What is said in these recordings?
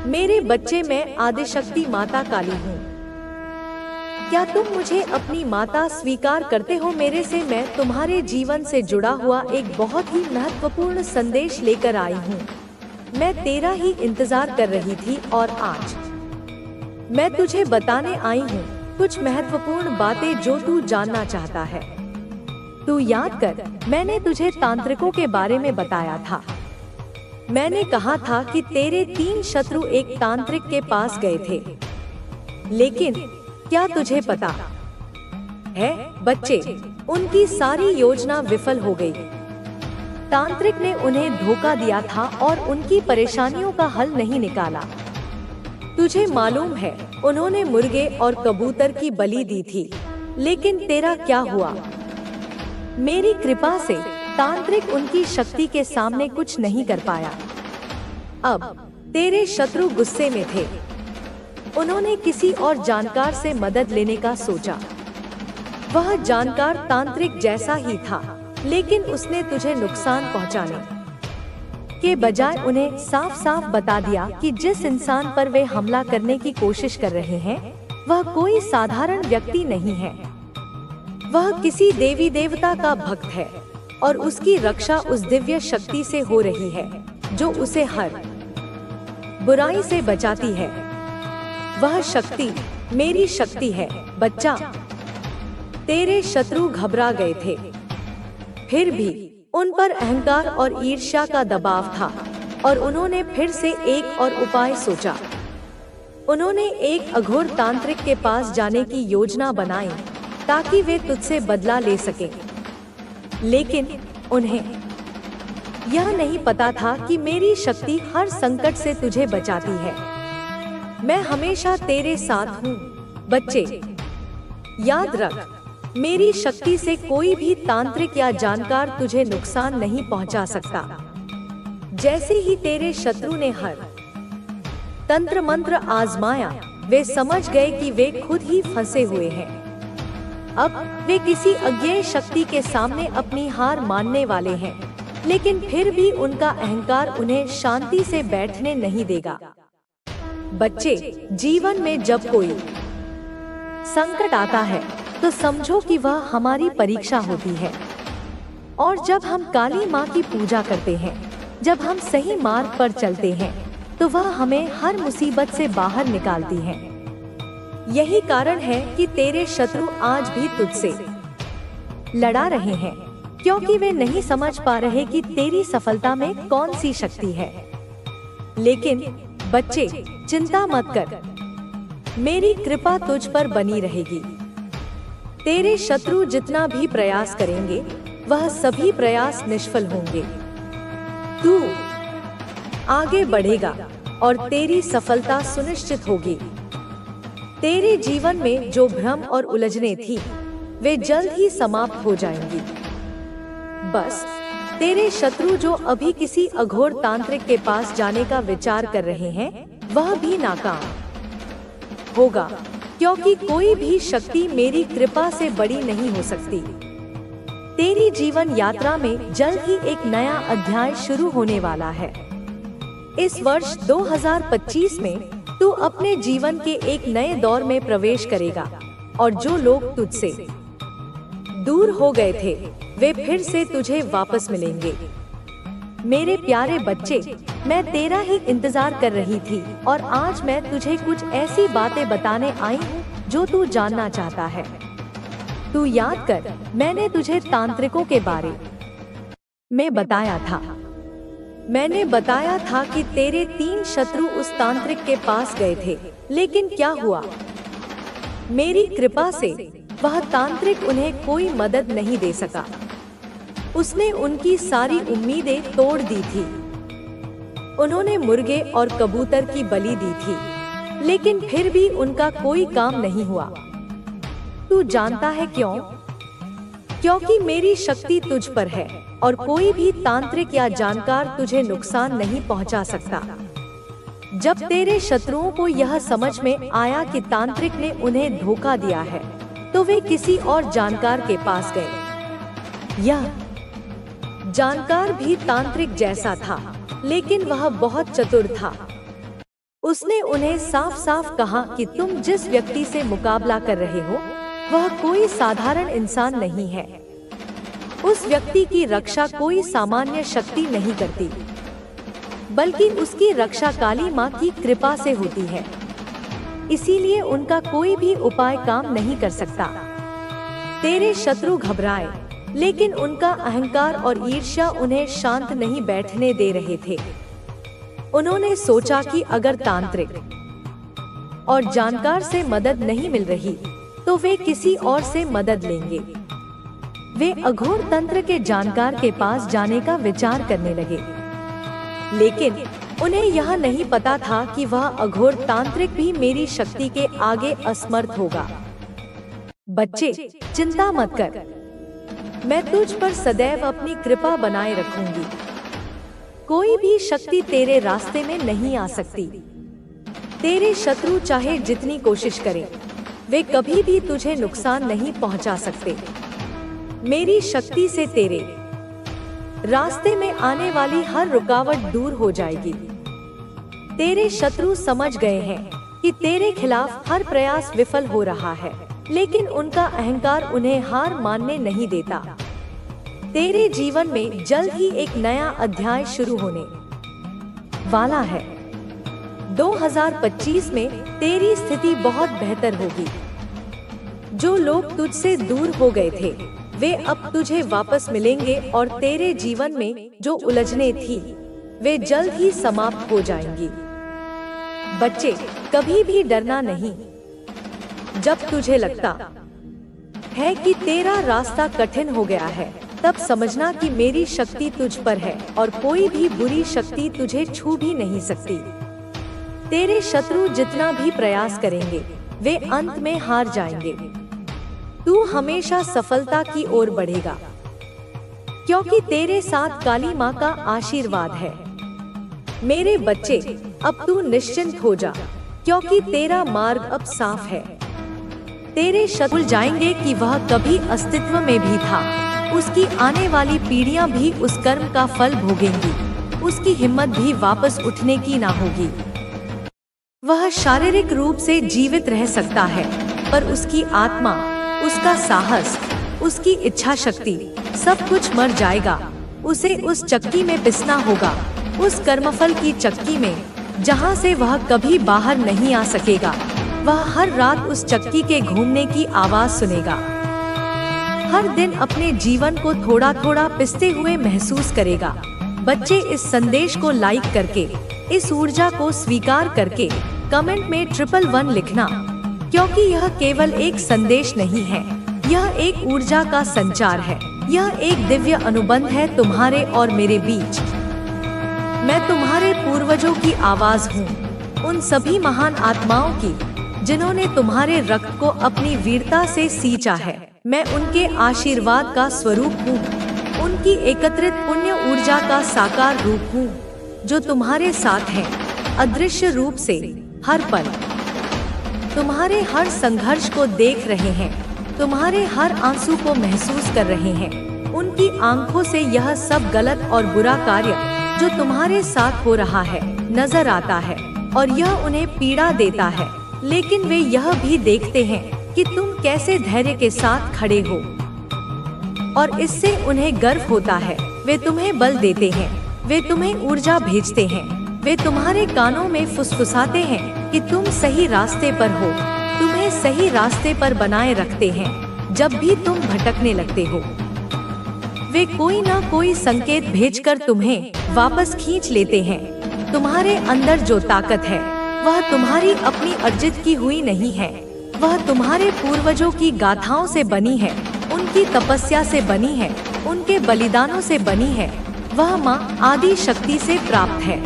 मेरे बच्चे, मैं आदिशक्ति माता काली हूँ। क्या तुम मुझे अपनी माता स्वीकार करते हो? मेरे से मैं तुम्हारे जीवन से जुड़ा हुआ एक बहुत ही महत्वपूर्ण संदेश लेकर आई हूँ। मैं तेरा ही इंतजार कर रही थी और आज मैं तुझे बताने आई हूँ कुछ महत्वपूर्ण बातें जो तू जानना चाहता है। तू याद कर, मैंने तुझे तांत्रिकों के बारे में बताया था। मैंने कहा था कि तेरे 3 शत्रु एक तांत्रिक के पास गए थे, लेकिन क्या तुझे पता है बच्चे, उनकी सारी योजना विफल हो गई। तांत्रिक ने उन्हें धोखा दिया था और उनकी परेशानियों का हल नहीं निकाला। तुझे मालूम है, उन्होंने मुर्गे और कबूतर की बलि दी थी, लेकिन तेरा क्या हुआ? मेरी कृपा से तांत्रिक उनकी शक्ति के सामने कुछ नहीं कर पाया। अब तेरे शत्रु गुस्से में थे। उन्होंने किसी और जानकार से मदद लेने का सोचा। वह जानकार तांत्रिक जैसा ही था, लेकिन उसने तुझे नुकसान पहुंचाने के बजाय उन्हें साफ साफ बता दिया कि जिस इंसान पर वे हमला करने की कोशिश कर रहे हैं वह कोई साधारण व्यक्ति नहीं है। वह किसी देवी देवता का भक्त है और उसकी रक्षा उस दिव्य शक्ति से हो रही है जो उसे हर बुराई से बचाती है। वह शक्ति मेरी शक्ति है बच्चा। तेरे शत्रु घबरा गए थे, फिर भी उन पर अहंकार और ईर्ष्या का दबाव था और उन्होंने फिर से एक और उपाय सोचा। उन्होंने एक अघोर तांत्रिक के पास जाने की योजना बनाई ताकि वे तुझसे बदला ले सकें। लेकिन उन्हें यह नहीं पता था कि मेरी शक्ति हर संकट से तुझे बचाती है। मैं हमेशा तेरे साथ हूँ बच्चे। याद रख, मेरी शक्ति से कोई भी तांत्रिक या जानकार तुझे नुकसान नहीं पहुंचा सकता। जैसे ही तेरे शत्रु ने हर तंत्र मंत्र आजमाया, वे समझ गए कि वे खुद ही फंसे हुए हैं। अब वे किसी अज्ञेय शक्ति के सामने अपनी हार मानने वाले हैं, लेकिन फिर भी उनका अहंकार उन्हें शांति से बैठने नहीं देगा। बच्चे, जीवन में जब कोई संकट आता है तो समझो कि वह हमारी परीक्षा होती है। और जब हम काली माँ की पूजा करते हैं, जब हम सही मार्ग पर चलते हैं, तो वह हमें हर मुसीबत से बाहर निकालती है। यही कारण है कि तेरे शत्रु आज भी तुझसे लड़ा रहे हैं, क्योंकि वे नहीं समझ पा रहे कि तेरी सफलता में कौन सी शक्ति है। लेकिन बच्चे, चिंता मत कर, मेरी कृपा तुझ पर बनी रहेगी। तेरे शत्रु जितना भी प्रयास करेंगे, वह सभी प्रयास निष्फल होंगे। तू आगे बढ़ेगा और तेरी सफलता सुनिश्चित होगी। तेरे जीवन में जो भ्रम और उलझने थी, वे जल्द ही समाप्त हो जाएंगी। बस तेरे शत्रु जो अभी किसी अघोर तांत्रिक के पास जाने का विचार कर रहे हैं, वह भी नाकाम होगा, क्योंकि कोई भी शक्ति मेरी कृपा से बड़ी नहीं हो सकती। तेरी जीवन यात्रा में जल्द ही एक नया अध्याय शुरू होने वाला है। इस वर्ष 2025 में तू अपने जीवन के एक नए दौर में प्रवेश करेगा और जो लोग तुझसे दूर हो गए थे, वे फिर से तुझे वापस मिलेंगे। मेरे प्यारे बच्चे, मैं तेरा ही इंतजार कर रही थी और आज मैं तुझे कुछ ऐसी बातें बताने आई हूँ जो तू जानना चाहता है। तू याद कर, मैंने तुझे तांत्रिकों के बारे में बताया था। मैंने बताया था कि तेरे 3 शत्रु उस तांत्रिक के पास गए थे, लेकिन क्या हुआ? मेरी कृपा से वह तांत्रिक उन्हें कोई मदद नहीं दे सका। उसने उनकी सारी उम्मीदें तोड़ दी थी। उन्होंने मुर्गे और कबूतर की बलि दी थी, लेकिन फिर भी उनका कोई काम नहीं हुआ। तू जानता है क्यों? क्योंकि मेरी शक्ति तुझ पर है और कोई भी तांत्रिक या जानकार तुझे नुकसान नहीं पहुंचा सकता। जब तेरे शत्रुओं को यह समझ में आया कि तांत्रिक ने उन्हें धोखा दिया है, तो वे किसी और जानकार के पास गए। यह जानकार भी तांत्रिक जैसा था, लेकिन वह बहुत चतुर था। उसने उन्हें साफ साफ कहा कि तुम जिस व्यक्ति से मुकाबला कर रहे हो वह कोई साधारण इंसान नहीं है। उस व्यक्ति की रक्षा कोई सामान्य शक्ति नहीं करती, बल्कि उसकी रक्षा काली माँ की कृपा से होती है। इसीलिए उनका कोई भी उपाय काम नहीं कर सकता। तेरे शत्रु घबराए, लेकिन उनका अहंकार और ईर्ष्या उन्हें शांत नहीं बैठने दे रहे थे। उन्होंने सोचा कि अगर तांत्रिक और जानकार से मदद नहीं मिल रही तो वे किसी और से मदद लेंगे। वे अघोर तंत्र के जानकार के पास जाने का विचार करने लगे, लेकिन उन्हें यह नहीं पता था कि वह अघोर तांत्रिक भी मेरी शक्ति के आगे असमर्थ होगा। बच्चे, चिंता मत कर, मैं तुझ पर सदैव अपनी कृपा बनाए रखूंगी। कोई भी शक्ति तेरे रास्ते में नहीं आ सकती। तेरे शत्रु चाहे जितनी कोशिश करें, वे कभी भी तुझे नुकसान नहीं पहुंचा सकते। मेरी शक्ति से तेरे रास्ते में आने वाली हर रुकावट दूर हो जाएगी। तेरे शत्रु समझ गए हैं कि तेरे खिलाफ हर प्रयास विफल हो रहा है, लेकिन उनका अहंकार उन्हें हार मानने नहीं देता। तेरे जीवन में जल्द ही एक नया अध्याय शुरू होने वाला है। 2025 में तेरी स्थिति बहुत बेहतर होगी। जो लोग तुझसे दूर हो गए थे वे अब तुझे वापस मिलेंगे और तेरे जीवन में जो उलझने थी वे जल्द ही समाप्त हो जाएंगी। बच्चे, कभी भी डरना नहीं। जब तुझे लगता है कि तेरा रास्ता कठिन हो गया है, तब समझना कि मेरी शक्ति तुझ पर है और कोई भी बुरी शक्ति तुझे छू भी नहीं सकती। तेरे शत्रु जितना भी प्रयास करेंगे वे अंत में हार जाएंगे। तू हमेशा सफलता की ओर बढ़ेगा, क्योंकि तेरे साथ काली माँ का आशीर्वाद है। मेरे बच्चे, अब तू निश्चिंत हो जा, क्योंकि तेरा मार्ग अब साफ है। तेरे शत्रु भूल जाएंगे कि वह कभी अस्तित्व में भी था। उसकी आने वाली पीढ़ियां भी उस कर्म का फल भोगेंगी। उसकी हिम्मत भी वापस उठने की ना होगी। वह शारीरिक रूप से जीवित रह सकता है, पर उसकी आत्मा, उसका साहस, उसकी इच्छा शक्ति सब कुछ मर जाएगा। उसे उस चक्की में पिसना होगा, उस कर्मफल की चक्की में, जहां से वह कभी बाहर नहीं आ सकेगा। वह हर रात उस चक्की के घूमने की आवाज सुनेगा। हर दिन अपने जीवन को थोड़ा थोड़ा पिसते हुए महसूस करेगा। बच्चे, इस संदेश को लाइक करके, इस ऊर्जा को स्वीकार करके कमेंट में 111 लिखना, क्योंकि यह केवल एक संदेश नहीं है, यह एक ऊर्जा का संचार है। यह एक दिव्य अनुबंध है तुम्हारे और मेरे बीच। मैं तुम्हारे पूर्वजों की आवाज हूँ, उन सभी महान आत्माओं की जिन्होंने तुम्हारे रक्त को अपनी वीरता से सींचा है। मैं उनके आशीर्वाद का स्वरूप हूँ, उनकी एकत्रित पुण्य ऊर्जा का साकार रूप हूँ, जो तुम्हारे साथ है, अदृश्य रूप से हर पल। तुम्हारे हर संघर्ष को देख रहे हैं, तुम्हारे हर आंसू को महसूस कर रहे हैं। उनकी आंखों से यह सब गलत और बुरा कार्य जो तुम्हारे साथ हो रहा है नजर आता है, और यह उन्हें पीड़ा देता है, लेकिन वे यह भी देखते हैं कि तुम कैसे धैर्य के साथ खड़े हो, और इससे उन्हें गर्व होता है। वे तुम्हें बल देते हैं, वे तुम्हें ऊर्जा भेजते हैं, वे तुम्हारे कानों में फुसफुसाते हैं कि तुम सही रास्ते पर हो, तुम्हें सही रास्ते पर बनाए रखते हैं जब भी तुम भटकने लगते हो। वे कोई ना कोई संकेत भेजकर तुम्हें वापस खींच लेते हैं। तुम्हारे अंदर जो ताकत है वह तुम्हारी अपनी अर्जित की हुई नहीं है, वह तुम्हारे पूर्वजों की गाथाओं से बनी है, उनकी तपस्या से बनी है, उनके बलिदानों से बनी है। वह माँ आदि शक्ति से प्राप्त है,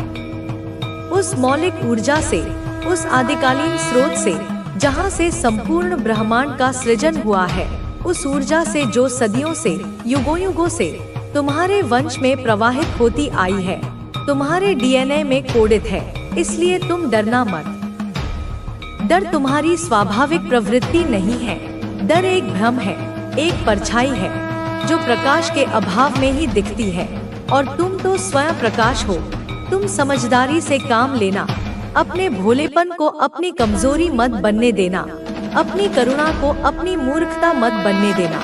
उस मौलिक ऊर्जा से, उस आदिकालीन स्रोत से जहाँ से संपूर्ण ब्रह्मांड का सृजन हुआ है, उस ऊर्जा से जो सदियों से, युगों युगों से तुम्हारे वंश में प्रवाहित होती आई है, तुम्हारे डीएनए में कोडित है। इसलिए तुम डरना मत। डर तुम्हारी स्वाभाविक प्रवृत्ति नहीं है। डर एक भ्रम है, एक परछाई है जो प्रकाश के अभाव में ही दिखती है, और तुम तो स्वयं प्रकाश हो। तुम समझदारी से काम लेना, अपने भोलेपन को अपनी कमजोरी मत बनने देना, अपनी करुणा को अपनी मूर्खता मत बनने देना।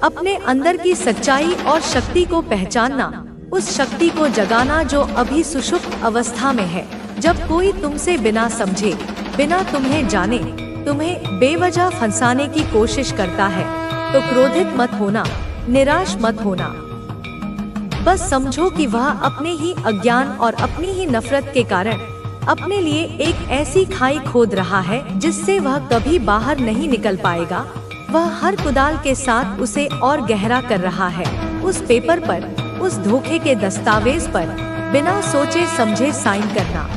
अपने अंदर की सच्चाई और शक्ति को पहचानना, उस शक्ति को जगाना जो अभी सुषुप्त अवस्था में है। जब कोई तुमसे बिना समझे, बिना तुम्हें जाने, तुम्हें बेवजह फंसाने की कोशिश करता है, तो क्रोधित मत होना, निराश मत होना। बस समझो कि वह अपने ही अज्ञान और अपनी ही नफरत के कारण अपने लिए एक ऐसी खाई खोद रहा है जिससे वह कभी बाहर नहीं निकल पाएगा। वह हर कुदाल के साथ उसे और गहरा कर रहा है। उस पेपर पर, उस धोखे के दस्तावेज पर बिना सोचे समझे साइन करना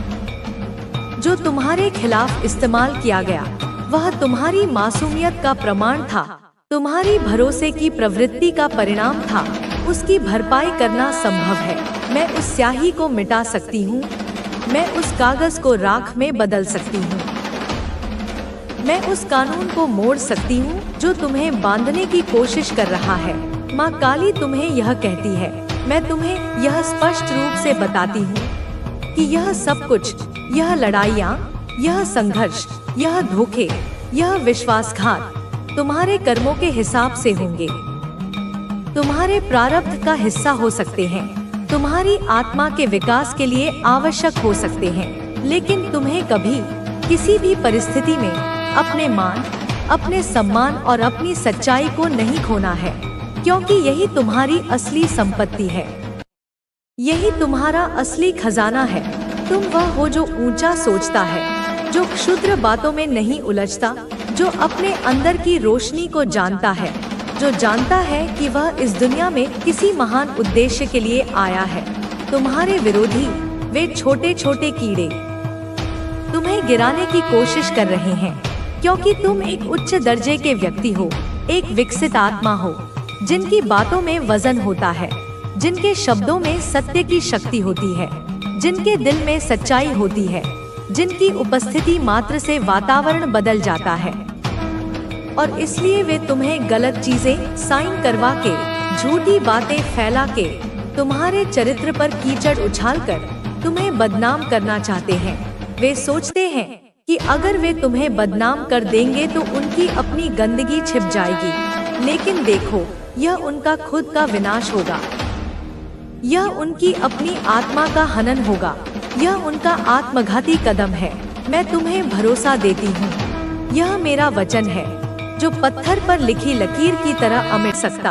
जो तुम्हारे खिलाफ इस्तेमाल किया गया, वह तुम्हारी मासूमियत का प्रमाण था, तुम्हारी भरोसे की प्रवृत्ति का परिणाम था। उसकी भरपाई करना संभव है। मैं उस स्याही को मिटा सकती हूँ, मैं उस कागज को राख में बदल सकती हूँ, मैं उस कानून को मोड़ सकती हूँ जो तुम्हें बांधने की कोशिश कर रहा है। माँ काली तुम्हें यह कहती है, मैं तुम्हें यह स्पष्ट रूप से बताती हूँ कि यह सब कुछ, यह लड़ाइयाँ, यह संघर्ष, यह धोखे, यह विश्वासघात तुम्हारे कर्मों के हिसाब से होंगे, तुम्हारे प्रारब्ध का हिस्सा हो सकते हैं, तुम्हारी आत्मा के विकास के लिए आवश्यक हो सकते हैं। लेकिन तुम्हें कभी किसी भी परिस्थिति में अपने मान, अपने सम्मान और अपनी सच्चाई को नहीं खोना है, क्योंकि यही तुम्हारी असली संपत्ति है, यही तुम्हारा असली खजाना है। तुम वह हो जो ऊंचा सोचता है, जो क्षुद्र बातों में नहीं उलझता, जो अपने अंदर की रोशनी को जानता है, जो जानता है कि वह इस दुनिया में किसी महान उद्देश्य के लिए आया है। तुम्हारे विरोधी, वे छोटे छोटे कीड़े, तुम्हें गिराने की कोशिश कर रहे हैं, क्योंकि तुम एक उच्च दर्जे के व्यक्ति हो, एक विकसित आत्मा हो, जिनकी बातों में वजन होता है, जिनके शब्दों में सत्य की शक्ति होती है, जिनके दिल में सच्चाई होती है, जिनकी उपस्थिति मात्र से वातावरण बदल जाता है। और इसलिए वे तुम्हें गलत चीजें साइन करवा के, झूठी बातें फैला के, तुम्हारे चरित्र पर कीचड़ उछालकर तुम्हें बदनाम करना चाहते हैं। वे सोचते हैं कि अगर वे तुम्हें बदनाम कर देंगे तो उनकी अपनी गंदगी छिप जाएगी। लेकिन देखो, यह उनका खुद का विनाश होगा, यह उनकी अपनी आत्मा का हनन होगा, यह उनका आत्मघाती कदम है। मैं तुम्हें भरोसा देती हूँ, यह मेरा वचन है जो पत्थर पर लिखी लकीर की तरह अमिट सकता।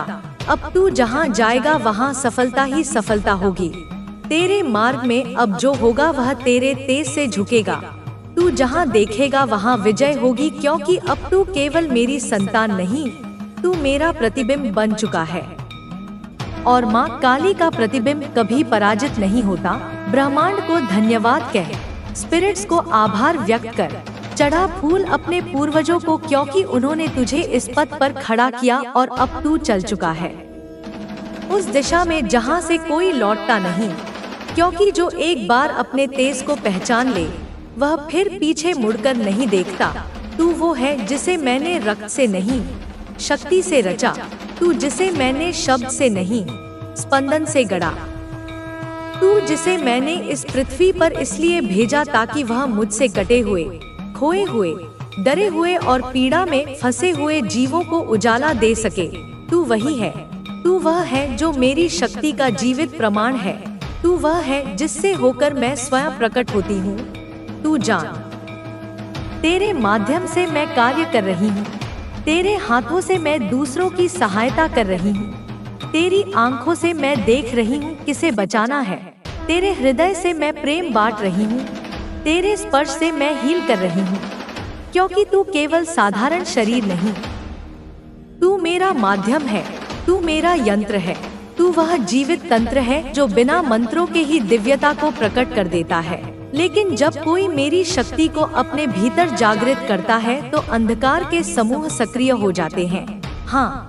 अब तू जहाँ जाएगा वहाँ सफलता ही सफलता होगी। तेरे मार्ग में अब जो होगा वह तेरे तेज से झुकेगा। तू जहाँ देखेगा वहाँ विजय होगी, क्योंकि अब तू केवल मेरी संतान नहीं, तू मेरा प्रतिबिंब बन चुका है। और माँ काली का प्रतिबिंब कभी पराजित नहीं होता। ब्रह्मांड को धन्यवाद कह, स्पिरिट्स को आभार व्यक्त कर, चढ़ा फूल अपने पूर्वजों को, क्योंकि उन्होंने तुझे इस पथ पर खड़ा किया और अब तू चल चुका है उस दिशा में जहां से कोई लौटता नहीं। क्योंकि जो एक बार अपने तेज को पहचान ले, वह फिर पीछे मुड़कर नहीं देखता। तू वो है जिसे मैंने रक्त से नहीं, शक्ति से रचा। तू जिसे मैंने शब्द से नहीं, स्पंदन से गढ़ा। तू जिसे मैंने इस पृथ्वी पर इसलिए भेजा ताकि वह मुझसे कटे हुए, खोए हुए, डरे हुए और पीड़ा में फंसे हुए जीवों को उजाला दे सके। तू वही है, तू वह है जो मेरी शक्ति का जीवित प्रमाण है। तू वह है जिससे होकर मैं स्वयं प्रकट होती हूँ। तू जान, तेरे माध्यम से मैं कार्य कर रही हूँ, तेरे हाथों से मैं दूसरों की सहायता कर रही हूँ, तेरी आंखों से मैं देख रही हूँ किसे बचाना है, तेरे हृदय से मैं प्रेम बांट रही हूँ, तेरे स्पर्श से मैं हील कर रही हूँ। क्योंकि तू केवल साधारण शरीर नहीं, तू मेरा माध्यम है, तू मेरा यंत्र है, तू वह जीवित तंत्र है जो बिना मंत्रों के ही दिव्यता को प्रकट कर देता है। लेकिन जब कोई मेरी शक्ति को अपने भीतर जागृत करता है तो अंधकार के समूह सक्रिय हो जाते हैं। हाँ,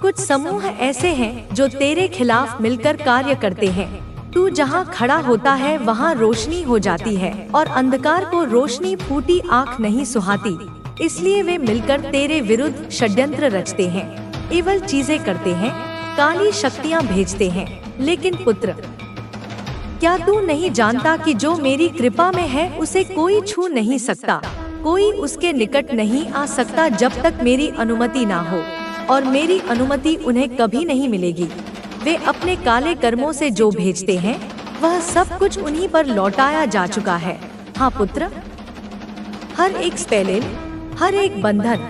कुछ समूह ऐसे हैं जो तेरे खिलाफ मिलकर कार्य करते हैं। तू जहाँ खड़ा होता है वहाँ रोशनी हो जाती है और अंधकार को रोशनी फूटी आँख नहीं सुहाती। इसलिए वे मिलकर तेरे विरुद्ध षड्यंत्र रचते हैं, एवल चीजें करते हैं, काली शक्तियाँ भेजते हैं। लेकिन पुत्र, क्या तू नहीं जानता कि जो मेरी कृपा में है उसे कोई छू नहीं सकता, कोई उसके निकट नहीं आ सकता जब तक मेरी अनुमति ना हो, और मेरी अनुमति उन्हें कभी नहीं मिलेगी। वे अपने काले कर्मों से जो भेजते हैं वह सब कुछ उन्हीं पर लौटाया जा चुका है। हाँ पुत्र, हर एक स्पेलिल, हर एक बंधन,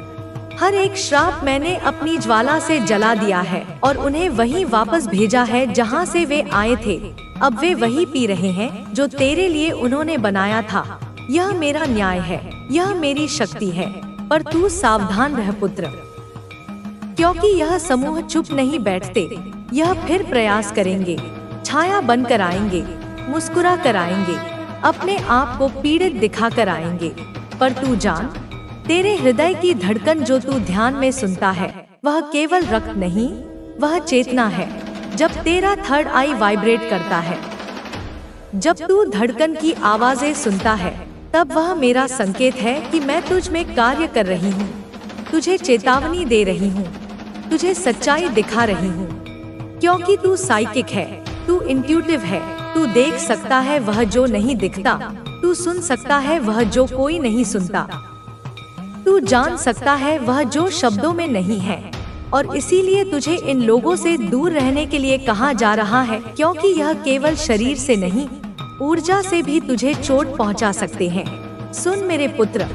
हर एक श्राप मैंने अपनी ज्वाला से जला दिया है और उन्हें वहीं वापस भेजा है जहाँ से वे आए थे। अब वे वही पी रहे हैं जो तेरे लिए उन्होंने बनाया था। यह मेरा न्याय है, यह मेरी शक्ति है, पर तू सावधान रह पुत्र, क्योंकि यह समूह चुप नहीं बैठते। यह फिर प्रयास करेंगे, छाया बनकर आएंगे, मुस्कुरा कर आएंगे, अपने आप को पीड़ित दिखा कर आएंगे। पर तू जान, तेरे हृदय की धड़कन जो तू ध्यान में सुनता है वह केवल रक्त नहीं, वह चेतना है। जब तेरा थर्ड आई वाइब्रेट करता है, जब तू धड़कन की आवाजें सुनता है, तब वह मेरा संकेत है कि मैं तुझ में कार्य कर रही हूँ, तुझे चेतावनी दे रही हूँ, तुझे सच्चाई दिखा रही हूँ। क्योंकि तू साइकिक है, तू इंट्यूटिव है, तू देख सकता है वह जो नहीं दिखता, तू सुन सकता है वह जो कोई नहीं सुनता, तू जान सकता है वह जो शब्दों में नहीं है। और इसीलिए तुझे इन लोगों से दूर रहने के लिए कहा जा रहा है, क्योंकि यह केवल शरीर से नहीं, ऊर्जा से भी तुझे चोट पहुंचा सकते हैं। सुन मेरे पुत्र,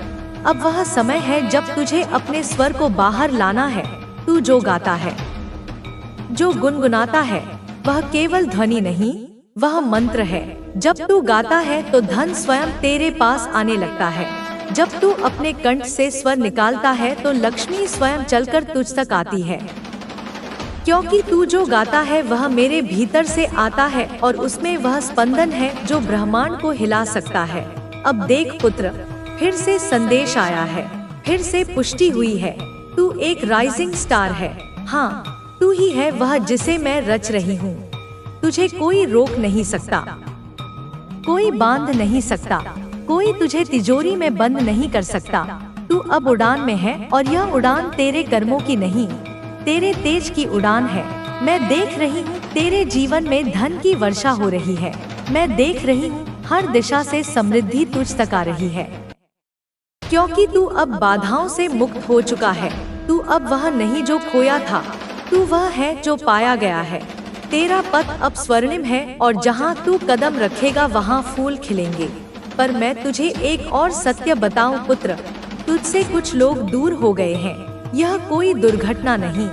अब वह समय है जब तुझे अपने स्वर को बाहर लाना है। तू जो गाता है, जो गुनगुनाता है, वह केवल ध्वनि नहीं, वह मंत्र है। जब तू गाता है तो धन स्वयं तेरे पास आने लगता है। जब तू अपने कंठ से स्वर निकालता है तो लक्ष्मी स्वयं चलकर तुझ तक आती है। क्योंकि तू जो गाता है वह मेरे भीतर से आता है और उसमें वह स्पंदन है जो ब्रह्मांड को हिला सकता है। अब देख पुत्र, फिर से संदेश आया है, फिर से पुष्टि हुई है। तू एक राइजिंग स्टार है। हाँ, तू ही है वह जिसे मैं रच रही हूँ। तुझे कोई रोक नहीं सकता, कोई बांध नहीं सकता, कोई तुझे तिजोरी में बंद नहीं कर सकता। तू अब उड़ान में है और यह उड़ान तेरे कर्मों की नहीं, तेरे तेज की उड़ान है। मैं देख रही हूँ तेरे जीवन में धन की वर्षा हो रही है। मैं देख रही हूँ हर दिशा से समृद्धि तुझ तक आ रही है। क्योंकि तू अब बाधाओं से मुक्त हो चुका है। तू अब वह नहीं जो खोया था, तू वह है जो पाया गया है। तेरा पथ अब स्वर्णिम है और जहाँ तू कदम रखेगा वहाँ फूल खिलेंगे। पर मैं तुझे एक और सत्य बताऊं पुत्र, तुझसे कुछ लोग दूर हो गए हैं। यह कोई दुर्घटना नहीं,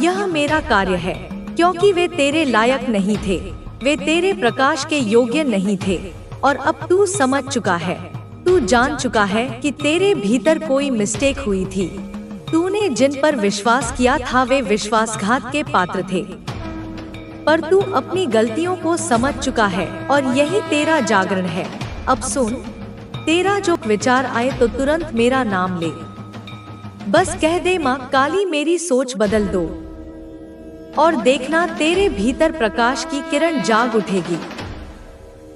यह मेरा कार्य है। क्योंकि वे तेरे लायक नहीं थे, वे तेरे प्रकाश के योग्य नहीं थे। और अब तू समझ चुका है, तू जान चुका है कि तेरे भीतर कोई मिस्टेक हुई थी। तूने जिन पर विश्वास किया था वे विश्वासघात के पात्र थे। पर तू अपनी गलतियों को समझ चुका है और यही तेरा जागरण है। अब सुन, तेरा जो विचार आए तो तुरंत मेरा नाम ले। बस कह दे माँ काली मेरी सोच बदल दो, और देखना तेरे भीतर प्रकाश की किरण जाग उठेगी।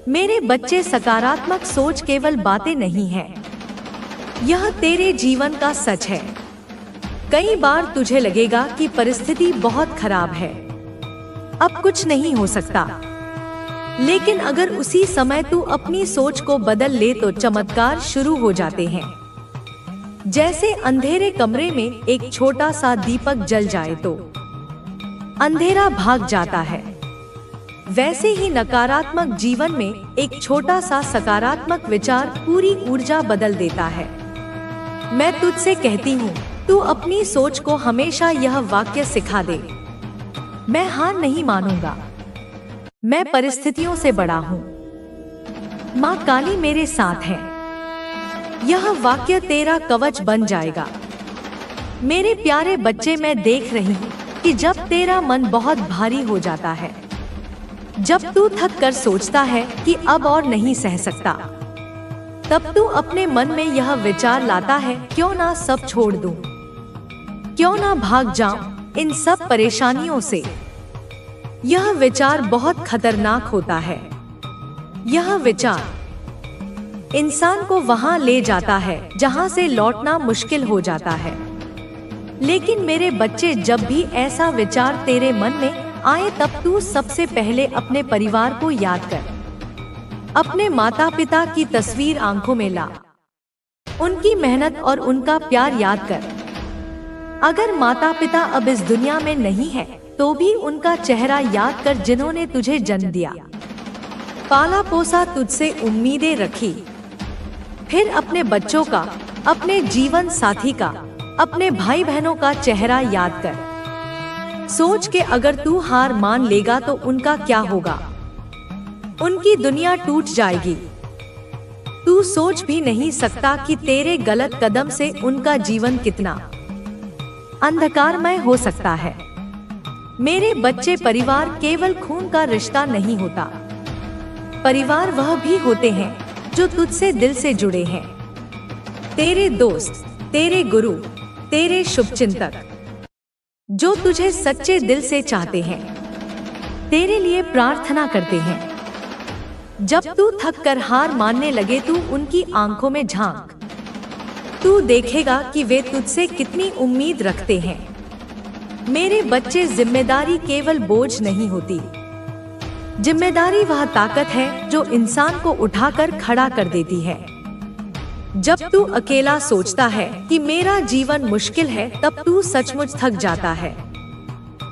मेरे बच्चे, सकारात्मक सोच केवल बातें नहीं है, यह तेरे जीवन का सच है। कई बार तुझे लगेगा कि परिस्थिति बहुत खराब है, अब कुछ नहीं हो सकता। लेकिन अगर उसी समय तू अपनी सोच को बदल ले तो चमत्कार शुरू हो जाते हैं। जैसे अंधेरे कमरे में एक छोटा सा दीपक जल जाए तो अंधेरा भाग जाता है, वैसे ही नकारात्मक जीवन में एक छोटा सा सकारात्मक विचार पूरी ऊर्जा बदल देता है। मैं तुझसे कहती हूँ, तू अपनी सोच को हमेशा यह वाक्य सिखा दे, मैं हार नहीं मानूंगा, मैं परिस्थितियों से बड़ा हूँ, माँ काली मेरे साथ है। यह वाक्य तेरा कवच बन जाएगा। मेरे प्यारे बच्चे, मैं देख रही हूँ कि जब तेरा मन बहुत भारी हो जाता है, जब तू थक कर सोचता है कि अब और नहीं सह सकता, तब तू अपने मन में यह विचार लाता है, क्यों ना सब छोड़ दूं, क्यों ना भाग जाऊं इन सब परेशानियों से। यह विचार बहुत खतरनाक होता है। यह विचार इंसान को वहां ले जाता है जहां से लौटना मुश्किल हो जाता है। लेकिन मेरे बच्चे, जब भी ऐसा विचार तेरे मन में आए तब तू सबसे पहले अपने परिवार को याद कर। अपने माता पिता की तस्वीर आंखों में ला, उनकी मेहनत और उनका प्यार याद कर। अगर माता पिता अब इस दुनिया में नहीं है तो भी उनका चेहरा याद कर, जिन्होंने तुझे जन्म दिया, पाला पोसा, तुझसे उम्मीदें रखी। फिर अपने बच्चों का, अपने जीवन साथी का, अपने भाई बहनों का चेहरा याद कर। सोच के अगर तू हार मान लेगा तो उनका क्या होगा। उनकी दुनिया टूट जाएगी। तू सोच भी नहीं सकता कि तेरे गलत कदम से उनका जीवन कितना अंधकारमय हो सकता है। मेरे बच्चे, परिवार केवल खून का रिश्ता नहीं होता। परिवार वह भी होते हैं जो तुझसे दिल से जुड़े हैं। तेरे दोस्त, तेरे गुरु, तेरे शुभचिंतक, जो तुझे सच्चे दिल से चाहते हैं, तेरे लिए प्रार्थना करते हैं। जब तू थक कर हार मानने लगे, तू उनकी आंखों में झांक। तू देखेगा कि वे तुझसे कितनी उम्मीद रखते हैं। मेरे बच्चे, जिम्मेदारी केवल बोझ नहीं होती। जिम्मेदारी वह ताकत है जो इंसान को उठाकर खड़ा कर देती है। जब तू अकेला सोचता है कि मेरा जीवन मुश्किल है, तब तू सचमुच थक जाता है।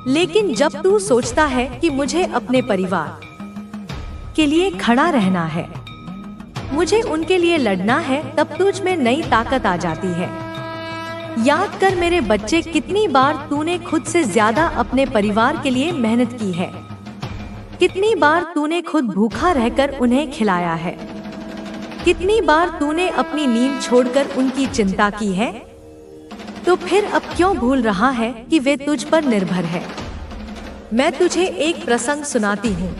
लेकिन जब तू सोचता है कि मुझे अपने परिवार के लिए खड़ा रहना है, मुझे उनके लिए लड़ना है, तब तुझ में नई ताकत आ जाती है। याद कर मेरे बच्चे, कितनी बार तूने खुद से ज्यादा अपने परिवार के लिए मेहनत की है। कितनी बार तूने खुद भूखा रहकर उन्हें खिलाया है। कितनी बार तूने अपनी नींद छोड़कर उनकी चिंता की है। तो फिर अब क्यों भूल रहा है कि वे तुझ पर निर्भर है। मैं तुझे एक प्रसंग सुनाती हूँ।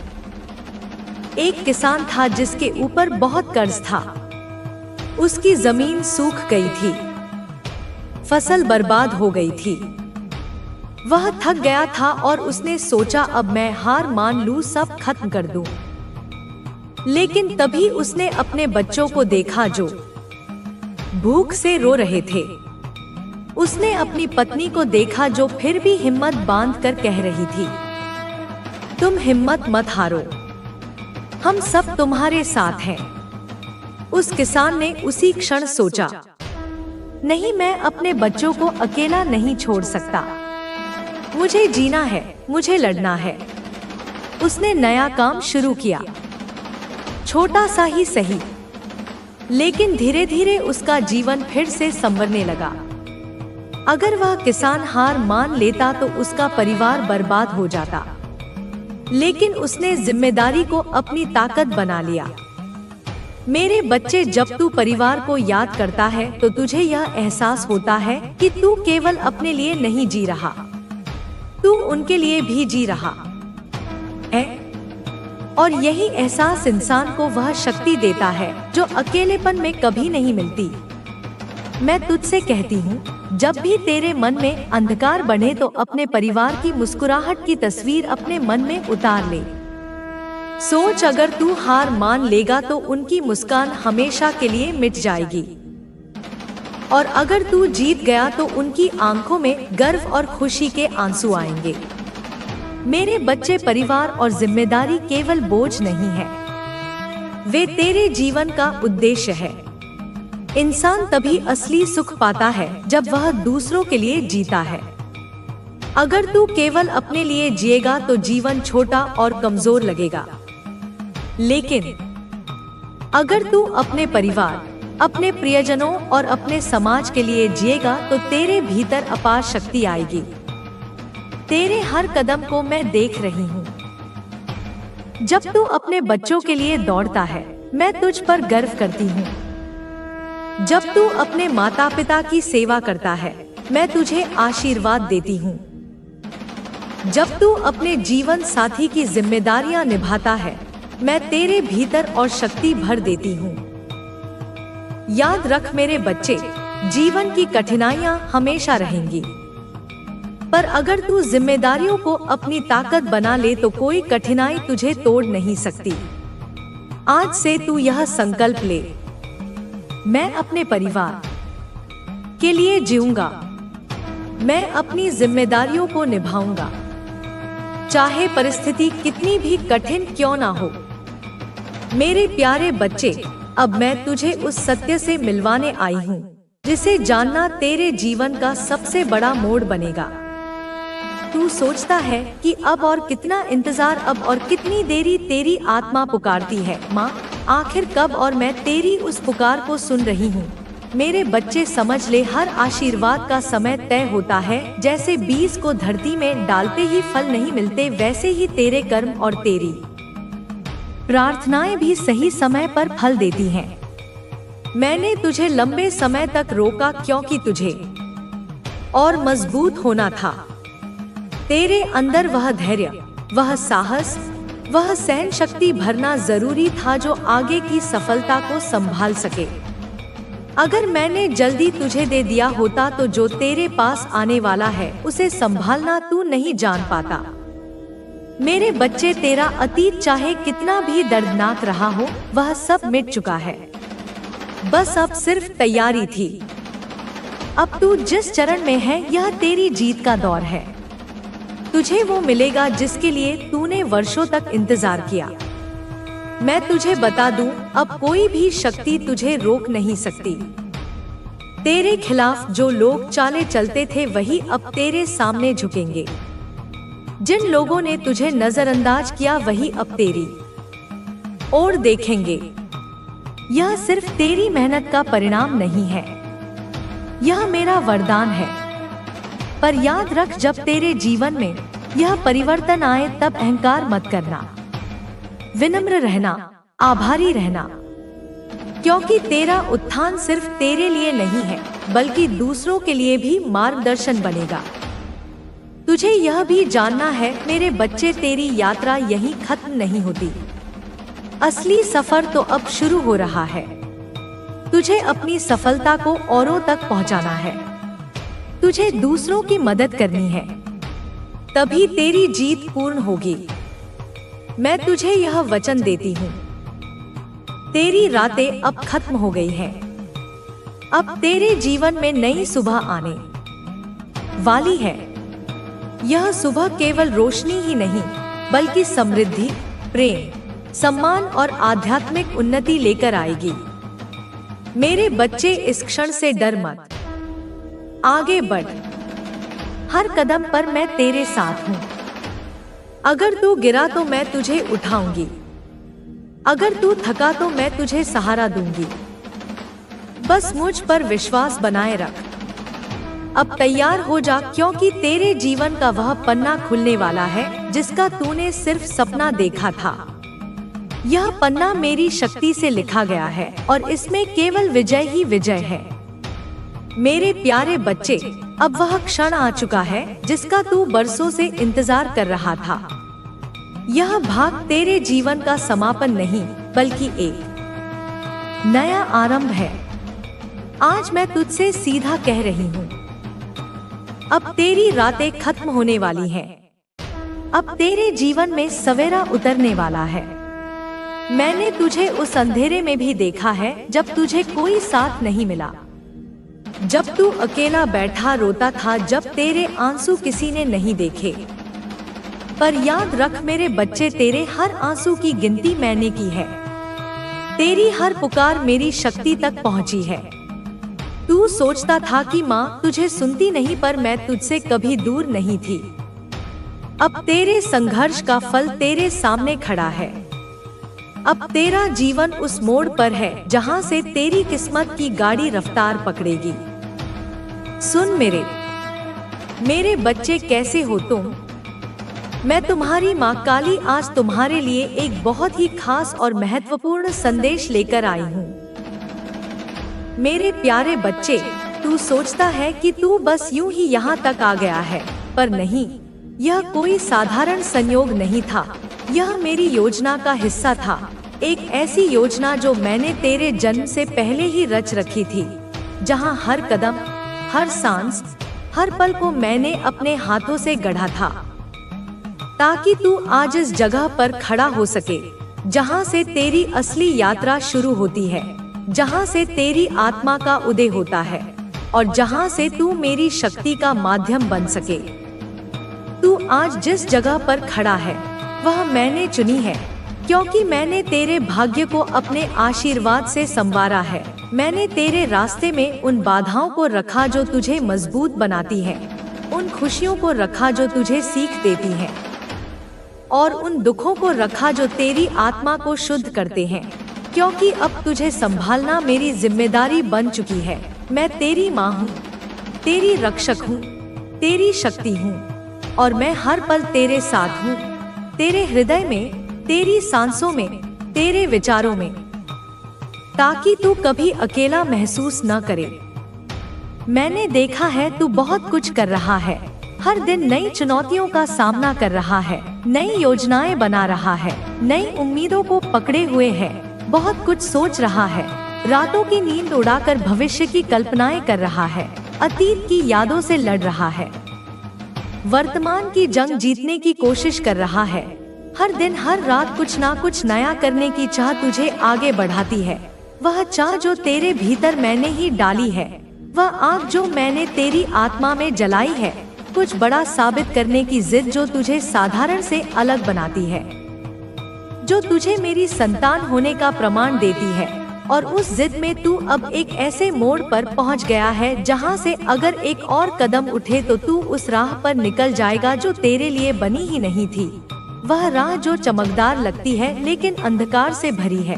एक किसान था जिसके ऊपर बहुत कर्ज था। उसकी जमीन सूख गई थी, फसल बर्बाद हो गई थी। वह थक गया था और उसने सोचा, अब मैं हार मान लूं, सब खत्म कर दूं। लेकिन तभी उसने अपने बच्चों को देखा जो भूख से रो रहे थे। उसने अपनी पत्नी को देखा जो फिर भी हिम्मत बांधकर कह रही थी, तुम हिम्मत मत हारो, हम सब तुम्हारे साथ हैं। उस किसान ने उसी क्षण सोचा, नहीं, मैं अपने बच्चों को अकेला नहीं छोड़ सकता। मुझे जीना है, मुझे लड़ना है। उसने नया काम शुरू किया, छोटा सा ही सही, लेकिन धीरे धीरे उसका जीवन फिर से संवरने लगा। अगर वह किसान हार मान लेता तो उसका परिवार बर्बाद हो जाता, लेकिन उसने जिम्मेदारी को अपनी ताकत बना लिया। मेरे बच्चे, जब तू परिवार को याद करता है तो तुझे यह एहसास होता है कि तू केवल अपने लिए नहीं जी रहा, तू उनके लिए भी जी रहा है। और यही एहसास इंसान को वह शक्ति देता है जो अकेलेपन में कभी नहीं मिलती। मैं तुझसे कहती हूँ, जब भी तेरे मन में अंधकार बढ़े तो अपने परिवार की मुस्कुराहट की तस्वीर अपने मन में उतार ले। सोच, अगर तू हार मान लेगा तो उनकी मुस्कान हमेशा के लिए मिट जाएगी, और अगर तू जीत गया तो उनकी आंखों में गर्व और खुशी के आंसू आएंगे। मेरे बच्चे, परिवार और जिम्मेदारी केवल बोझ नहीं है, वे तेरे जीवन का उद्देश्य है। इंसान तभी असली सुख पाता है जब वह दूसरों के लिए जीता है। अगर तू केवल अपने लिए जिएगा तो जीवन छोटा और कमजोर लगेगा, लेकिन अगर तू अपने परिवार, अपने प्रियजनों और अपने समाज के लिए जिएगा तो तेरे भीतर अपार शक्ति आएगी। तेरे हर कदम को मैं देख रही हूँ। जब तू अपने बच्चों के लिए दौड़ता है, मैं तुझ पर गर्व करती हूँ। जब तू अपने माता पिता की सेवा करता है, मैं तुझे आशीर्वाद देती हूँ। जब तू अपने जीवन साथी की जिम्मेदारियां निभाता है, मैं तेरे भीतर और शक्ति भर देती हूँ। याद रख मेरे बच्चे, जीवन की कठिनाइयां हमेशा रहेंगी, पर अगर तू जिम्मेदारियों को अपनी ताकत बना ले तो कोई कठिनाई तुझे तोड़ नहीं सकती। आज से तू यह संकल्प ले, मैं अपने परिवार के लिए जीऊंगा, मैं अपनी जिम्मेदारियों को निभाऊंगा, चाहे परिस्थिति कितनी भी कठिन क्यों ना हो। मेरे प्यारे बच्चे, अब मैं तुझे उस सत्य से मिलवाने आई हूँ जिसे जानना तेरे जीवन का सबसे बड़ा मोड़ बनेगा। तू सोचता है कि अब और कितना इंतजार, अब और कितनी देरी तेरी आत्मा पुकारती है, माँ आखिर कब, और मैं तेरी उस पुकार को सुन रही हूँ। मेरे बच्चे समझ ले, हर आशीर्वाद का समय तय होता है। जैसे बीज को धरती में डालते ही फल नहीं मिलते, वैसे ही तेरे कर्म और तेरी प्रार्थनाएं भी सही समय पर फल देती हैं। मैंने तुझे लंबे समय तक रोका क्योंकि तुझे और मजबूत होना था। तेरे अंदर वह धैर्य, वह साहस, वह सहन शक्ति भरना जरूरी था जो आगे की सफलता को संभाल सके। अगर मैंने जल्दी तुझे दे दिया होता तो जो तेरे पास आने वाला है उसे संभालना तू नहीं जान पाता। मेरे बच्चे, तेरा अतीत चाहे कितना भी दर्दनाक रहा हो, वह सब मिट चुका है। बस अब सिर्फ तैयारी थी। अब तू जिस चरण में है, यह तेरी जीत का दौर है। तुझे वो मिलेगा जिसके लिए तूने वर्षों तक इंतजार किया। मैं तुझे बता दूं, अब कोई भी शक्ति तुझे रोक नहीं सकती। तेरे खिलाफ जो लोग चाले चलते थे वही अब तेरे सामने झुकेंगे। जिन लोगों ने तुझे नजरअंदाज किया वही अब तेरी ओर देखेंगे। यह सिर्फ तेरी मेहनत का परिणाम नहीं है, यह मेरा वरदान है। पर याद रख, जब तेरे जीवन में यह परिवर्तन आए तब अहंकार मत करना। विनम्र रहना, आभारी रहना, क्योंकि तेरा उत्थान सिर्फ तेरे लिए नहीं है बल्कि दूसरों के लिए भी मार्गदर्शन बनेगा। तुझे यह भी जानना है मेरे बच्चे, तेरी यात्रा यहीं खत्म नहीं होती। असली सफर तो अब शुरू हो रहा है। तुझे अपनी सफलता को औरों तक पहुंचाना है। तुझे दूसरों की मदद करनी है, तभी तेरी जीत पूर्ण होगी। मैं तुझे यह वचन देती हूँ, तेरी रातें अब खत्म हो गई हैं। अब तेरे जीवन में नई सुबह आने वाली है। यह सुबह केवल रोशनी ही नहीं बल्कि समृद्धि, प्रेम, सम्मान और आध्यात्मिक उन्नति लेकर आएगी। मेरे बच्चे, इस क्षण से डर मत, आगे बढ़। हर कदम पर मैं तेरे साथ हूँ। अगर तू गिरा तो मैं तुझे उठाऊंगी, अगर तू थका तो मैं तुझे सहारा दूंगी। बस मुझ पर विश्वास बनाए रख। अब तैयार हो जा, क्योंकि तेरे जीवन का वह पन्ना खुलने वाला है जिसका तूने सिर्फ सपना देखा था। यह पन्ना मेरी शक्ति से लिखा गया है और इसमें केवल विजय ही विजय है। मेरे प्यारे बच्चे, अब वह क्षण आ चुका है जिसका तू बरसों से इंतजार कर रहा था। यह भाग तेरे जीवन का समापन नहीं बल्कि एक नया आरंभ है। आज मैं तुझसे सीधा कह रही हूँ, अब तेरी रातें खत्म होने वाली हैं। अब तेरे जीवन में सवेरा उतरने वाला है। मैंने तुझे उस अंधेरे में भी देखा है जब तुझे कोई साथ नहीं मिला, जब तू अकेला बैठा रोता था, जब तेरे आंसू किसी ने नहीं देखे। पर याद रख मेरे बच्चे, तेरे हर आंसू की गिनती मैंने की है। तेरी हर पुकार मेरी शक्ति तक पहुंची है। तू सोचता था कि माँ तुझे सुनती नहीं, पर मैं तुझसे कभी दूर नहीं थी। अब तेरे संघर्ष का फल तेरे सामने खड़ा है। अब तेरा जीवन उस मोड़ पर है जहाँ से तेरी किस्मत की गाड़ी रफ्तार पकड़ेगी। सुन मेरे बच्चे, कैसे हो तुम? मैं तुम्हारी माँ काली आज तुम्हारे लिए एक बहुत ही खास और महत्वपूर्ण संदेश लेकर आई हूँ। मेरे प्यारे बच्चे, तू सोचता है कि तू बस यूं ही यहाँ तक आ गया है, पर नहीं, यह कोई साधारण संयोग नहीं था। यह मेरी योजना का हिस्सा था, एक ऐसी योजना जो मैंने तेरे जन्म से पहले ही रच रखी थी, जहाँ हर कदम, हर सांस, हर पल को मैंने अपने हाथों से गढ़ा था, ताकि तू आज इस जगह पर खड़ा हो सके, जहाँ से तेरी असली यात्रा शुरू होती है, जहाँ से तेरी आत्मा का उदय होता है और जहाँ से तू मेरी शक्ति का माध्यम बन सके। तू आज जिस जगह पर खड़ा है वह मैंने चुनी है, क्योंकि मैंने तेरे भाग्य को अपने आशीर्वाद से संवारा है। मैंने तेरे रास्ते में उन बाधाओं को रखा जो तुझे मजबूत बनाती है, उन खुशियों को रखा जो तुझे सीख देती हैं, और उन दुखों को रखा जो तेरी आत्मा को शुद्ध करते हैं, क्योंकि अब तुझे संभालना मेरी जिम्मेदारी बन चुकी है। मैं तेरी माँ हूँ, तेरी रक्षक हूँ, तेरी शक्ति हूँ, और मैं हर पल तेरे साथ हूँ, तेरे हृदय में, तेरी सांसों में, तेरे विचारों में, ताकि तू कभी अकेला महसूस न करे। मैंने देखा है तू बहुत कुछ कर रहा है, हर दिन नई चुनौतियों का सामना कर रहा है, नई योजनाएं बना रहा है, नई उम्मीदों को पकड़े हुए है, बहुत कुछ सोच रहा है, रातों की नींद उड़ाकर भविष्य की कल्पनाएं कर रहा है, अतीत की यादों से लड़ रहा है, वर्तमान की जंग जीतने की कोशिश कर रहा है। हर दिन हर रात कुछ ना कुछ नया करने की चाह तुझे आगे बढ़ाती है। वह चाह जो तेरे भीतर मैंने ही डाली है, वह आग जो मैंने तेरी आत्मा में जलाई है, कुछ बड़ा साबित करने की जिद जो तुझे साधारण से अलग बनाती है, जो तुझे मेरी संतान होने का प्रमाण देती है। और उस जिद में तू अब एक ऐसे मोड़ पर पहुंच गया है जहां से अगर एक और कदम उठे तो तू उस राह पर निकल जाएगा जो तेरे लिए बनी ही नहीं थी। वह राह जो चमकदार लगती है लेकिन अंधकार से भरी है,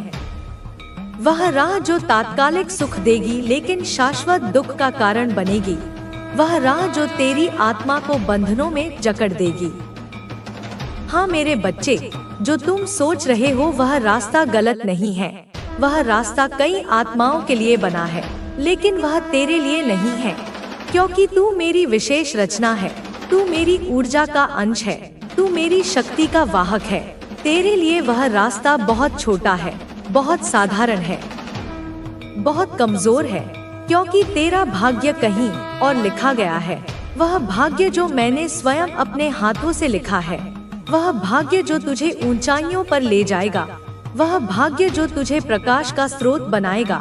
वह राह जो तात्कालिक सुख देगी लेकिन शाश्वत दुख का कारण बनेगी, वह राह जो तेरी आत्मा को बंधनों में जकड़ देगी। हाँ मेरे बच्चे, जो तुम सोच रहे हो वह रास्ता गलत नहीं है। वह रास्ता कई आत्माओं के लिए बना है, लेकिन वह तेरे लिए नहीं है, क्योंकि तू मेरी विशेष रचना है, तू मेरी ऊर्जा का अंश है, तू मेरी शक्ति का वाहक है। तेरे लिए वह रास्ता बहुत छोटा है, बहुत साधारण है, बहुत कमजोर है, क्योंकि तेरा भाग्य कहीं और लिखा गया है। वह भाग्य जो मैंने स्वयं अपने हाथों से लिखा है, वह भाग्य जो तुझे ऊंचाइयों पर ले जाएगा, वह भाग्य जो तुझे प्रकाश का स्रोत बनाएगा।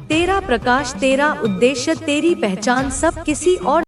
तेरा प्रकाश, तेरा उद्देश्य, तेरी पहचान सब किसी और